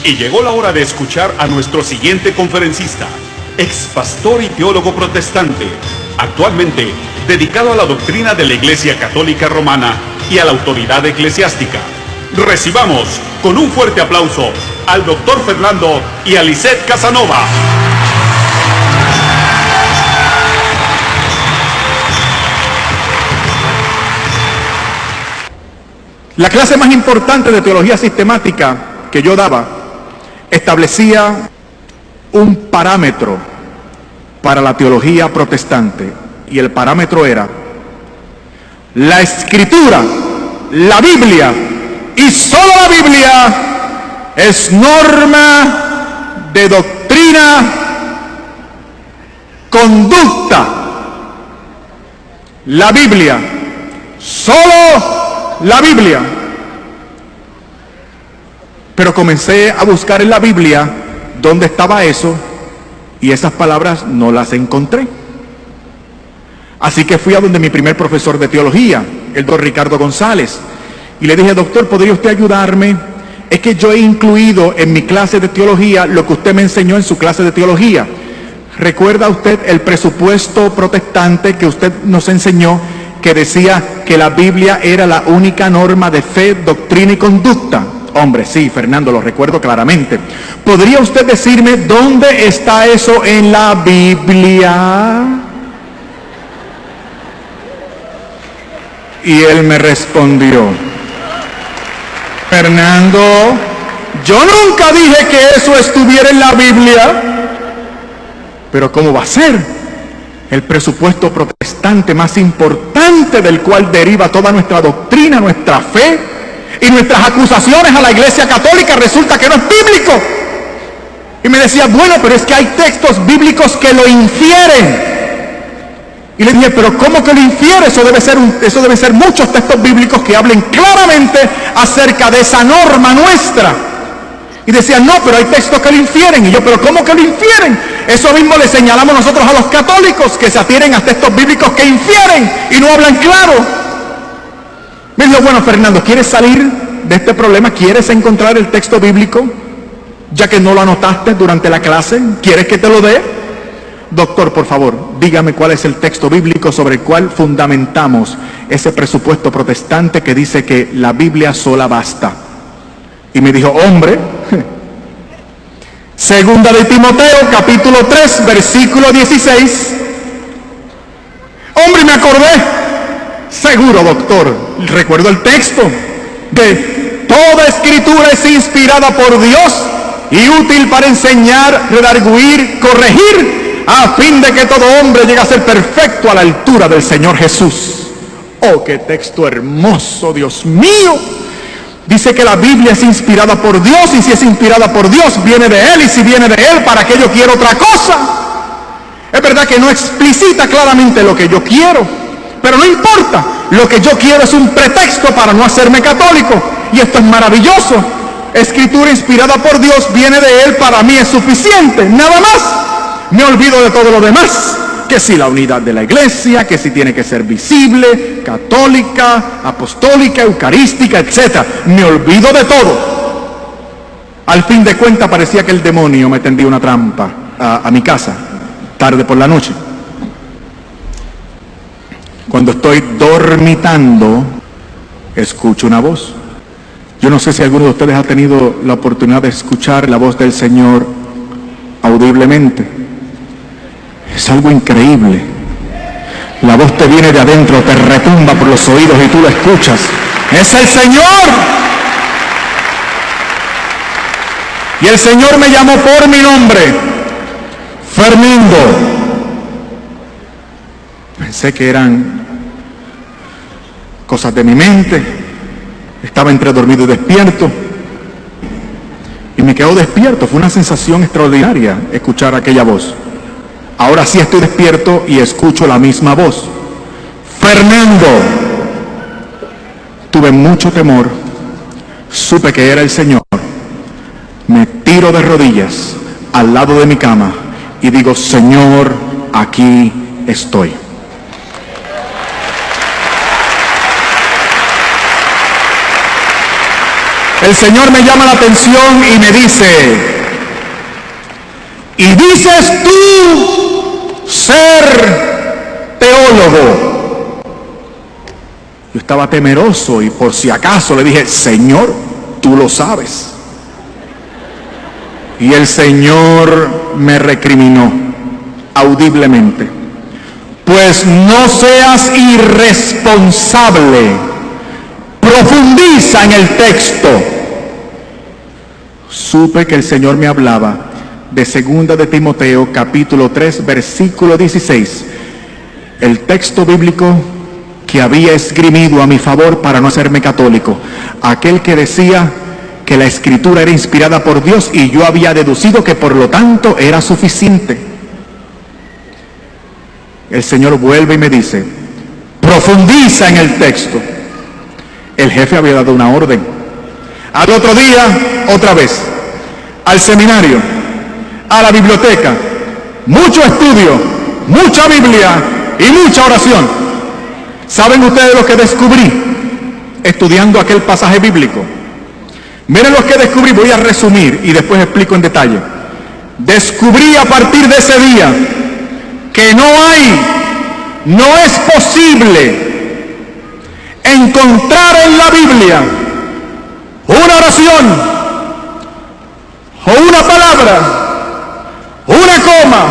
Y llegó la hora de escuchar a nuestro siguiente conferencista, ex pastor y teólogo protestante, actualmente dedicado a la doctrina de la Iglesia Católica Romana y a la autoridad eclesiástica. Recibamos con un fuerte aplauso al doctor Fernando y a Lisette Casanova. La clase más importante de teología sistemática que yo daba establecía un parámetro para la teología protestante, y el parámetro era la Escritura, la Biblia, y solo la Biblia es norma de doctrina, conducta. La Biblia, solo la Biblia. Pero comencé a buscar en la Biblia dónde estaba eso, y esas palabras no las encontré. Así que fui a donde mi primer profesor de teología, el doctor Ricardo González, y le dije: doctor, ¿podría usted ayudarme? Es que yo he incluido en mi clase de teología lo que usted me enseñó en su clase de teología. ¿Recuerda usted el presupuesto protestante que usted nos enseñó, que decía que la Biblia era la única norma de fe, doctrina y conducta? Hombre, sí, Fernando, lo recuerdo claramente. ¿Podría usted decirme dónde está eso en la Biblia? Y él me respondió: Fernando, yo nunca dije que eso estuviera en la Biblia. Pero ¿cómo va a ser? El presupuesto protestante más importante, del cual deriva toda nuestra doctrina, nuestra fe y nuestras acusaciones a la Iglesia Católica, resulta que no es bíblico. Y me decía: bueno, pero es que hay textos bíblicos que lo infieren. Y le dije: pero ¿cómo que lo infiere? Eso debe ser muchos textos bíblicos que hablen claramente acerca de esa norma nuestra. Y decía: no, pero hay textos que lo infieren. Y yo: pero ¿cómo que lo infieren? Eso mismo le señalamos nosotros a los católicos, que se atienen a textos bíblicos que infieren y no hablan claro. Me dijo: bueno, Fernando, ¿quieres salir de este problema? ¿Quieres encontrar el texto bíblico? Ya que no lo anotaste durante la clase, ¿quieres que te lo dé? Doctor, por favor, dígame cuál es el texto bíblico sobre el cual fundamentamos ese presupuesto protestante que dice que la Biblia sola basta. Y me dijo: hombre, Segunda de Timoteo, capítulo 3, versículo 16. Hombre, me acordé. Seguro, doctor, recuerdo el texto de: toda escritura es inspirada por Dios y útil para enseñar, redarguir, corregir, a fin de que todo hombre llegue a ser perfecto a la altura del Señor Jesús. Oh, qué texto hermoso, Dios mío. Dice que la Biblia es inspirada por Dios, y si es inspirada por Dios, viene de Él, y si viene de Él, ¿para qué yo quiero otra cosa? Es verdad que no explicita claramente lo que yo quiero, pero no importa. Lo que yo quiero es un pretexto para no hacerme católico, y esto es maravilloso. Escritura inspirada por Dios, viene de Él, para mí es suficiente, nada más. Me olvido de todo lo demás, que si la unidad de la iglesia, que si tiene que ser visible, católica, apostólica, eucarística, etc. Me olvido de todo. Al fin de cuentas parecía que el demonio me tendía una trampa a mi casa, tarde por la noche. Cuando estoy dormitando, escucho una voz. Yo no sé si alguno de ustedes ha tenido la oportunidad de escuchar la voz del Señor audiblemente. Es algo increíble. La voz te viene de adentro, te retumba por los oídos y tú la escuchas. ¡Es el Señor! Y el Señor me llamó por mi nombre: Fernando. Pensé que eran cosas de mi mente. Estaba entre dormido y despierto. Y me quedo despierto. Fue una sensación extraordinaria escuchar aquella voz. Ahora sí estoy despierto y escucho la misma voz: Fernando. Tuve mucho temor, supe que era el Señor. Me tiro de rodillas al lado de mi cama y digo: Señor, aquí estoy. el Señor me llama la atención y me dice: ¿y dices tú ser teólogo? Yo estaba temeroso y por si acaso le dije: Señor, tú lo sabes. Y el Señor me recriminó audiblemente: pues no seas irresponsable, profundiza en el texto. Supe que el Señor me hablaba de 2 de Timoteo capítulo 3 versículo 16, el texto bíblico que había esgrimido a mi favor para no hacerme católico, aquel que decía que la Escritura era inspirada por Dios y yo había deducido que por lo tanto era suficiente. El Señor vuelve y me dice: profundiza en el texto. El jefe había dado una orden. Al otro día, otra vez, al seminario, a la biblioteca, mucho estudio, mucha Biblia y mucha oración. ¿Saben ustedes lo que descubrí estudiando aquel pasaje bíblico? Miren lo que descubrí, voy a resumir y después explico en detalle. Descubrí a partir de ese día que no es posible encontrar en la Biblia una oración o una palabra, una coma,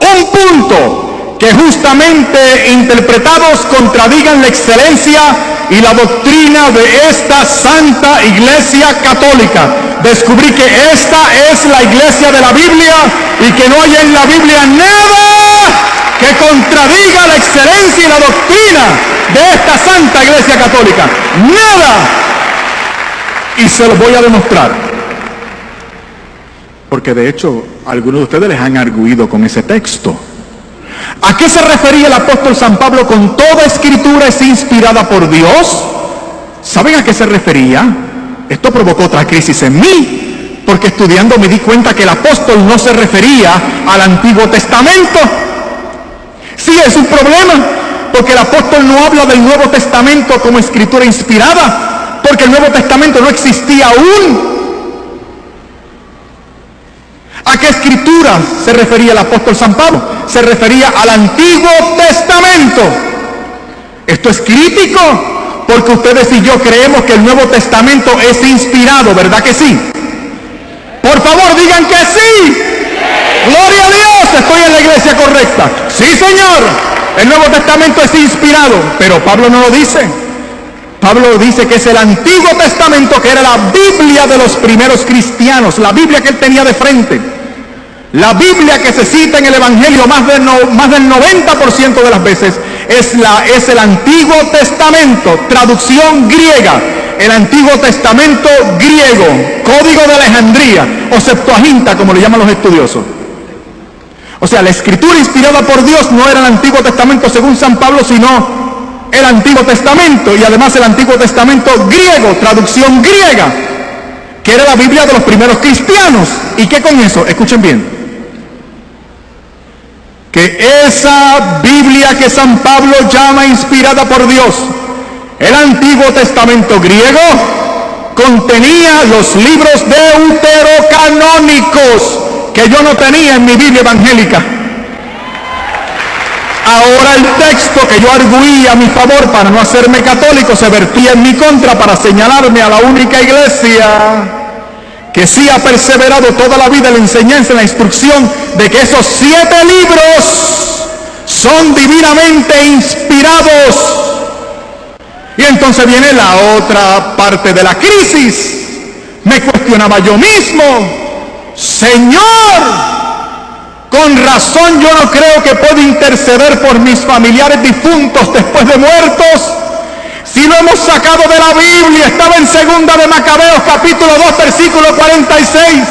un punto que justamente interpretados contradigan la excelencia y la doctrina de esta Santa Iglesia Católica. Descubrí que esta es la iglesia de la Biblia y que no hay en la Biblia nada que contradiga la excelencia y la doctrina de esta Santa Iglesia Católica. Nada. Y se lo voy a demostrar. Porque de hecho, algunos de ustedes les han arguido con ese texto. ¿A qué se refería el apóstol San Pablo con toda escritura es inspirada por Dios? ¿Saben a qué se refería? Esto provocó otra crisis en mí, porque estudiando me di cuenta que el apóstol no se refería al Antiguo Testamento. Sí, es un problema, porque el apóstol no habla del Nuevo Testamento como escritura inspirada, porque el Nuevo Testamento no existía aún. ¿A qué escritura se refería el apóstol San Pablo? Se refería al Antiguo Testamento. Esto es crítico, porque ustedes y yo creemos que el Nuevo Testamento es inspirado, ¿verdad que sí? Por favor, digan que sí. Gloria a Dios, estoy en la iglesia correcta. Sí, Señor, el Nuevo Testamento es inspirado, pero Pablo no lo dice. Pablo dice que es el Antiguo Testamento, que era la Biblia de los primeros cristianos, la Biblia que él tenía de frente. La Biblia que se cita en el Evangelio más del 90% de las veces es el Antiguo Testamento, traducción griega, el Antiguo Testamento griego, Código de Alejandría o Septuaginta, como le llaman los estudiosos. O sea, la escritura inspirada por Dios no era el Antiguo Testamento según San Pablo, sino el Antiguo Testamento, y además el Antiguo Testamento griego, traducción griega, que era la Biblia de los primeros cristianos. ¿Y qué con eso? Escuchen bien. Que esa Biblia que San Pablo llama inspirada por Dios, el Antiguo Testamento griego, contenía los libros deuterocanónicos que yo no tenía en mi Biblia evangélica. Ahora el texto que yo arguí a mi favor para no hacerme católico se vertía en mi contra para señalarme a la única iglesia que sí ha perseverado toda la vida en la enseñanza, en la instrucción de que esos 7 libros son divinamente inspirados. Y entonces viene la otra parte de la crisis. Me cuestionaba yo mismo: Señor, con razón yo no creo que pueda interceder por mis familiares difuntos después de muertos. Si lo hemos sacado de la Biblia, estaba en 2 de Macabeos capítulo 2 versículo 46.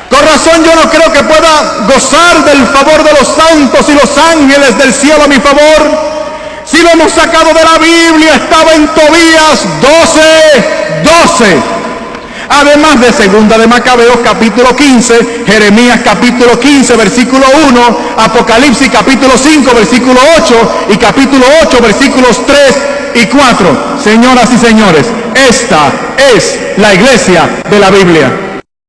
Con razón yo no creo que pueda gozar del favor de los santos y los ángeles del cielo a mi favor. Si lo hemos sacado de la Biblia, estaba en Tobías 12:12. Además de 2 de Macabeos capítulo 15, Jeremías capítulo 15 versículo 1, Apocalipsis capítulo 5 versículo 8 y capítulo 8 versículos 3 y 4. Señoras y señores, esta es la iglesia de la Biblia.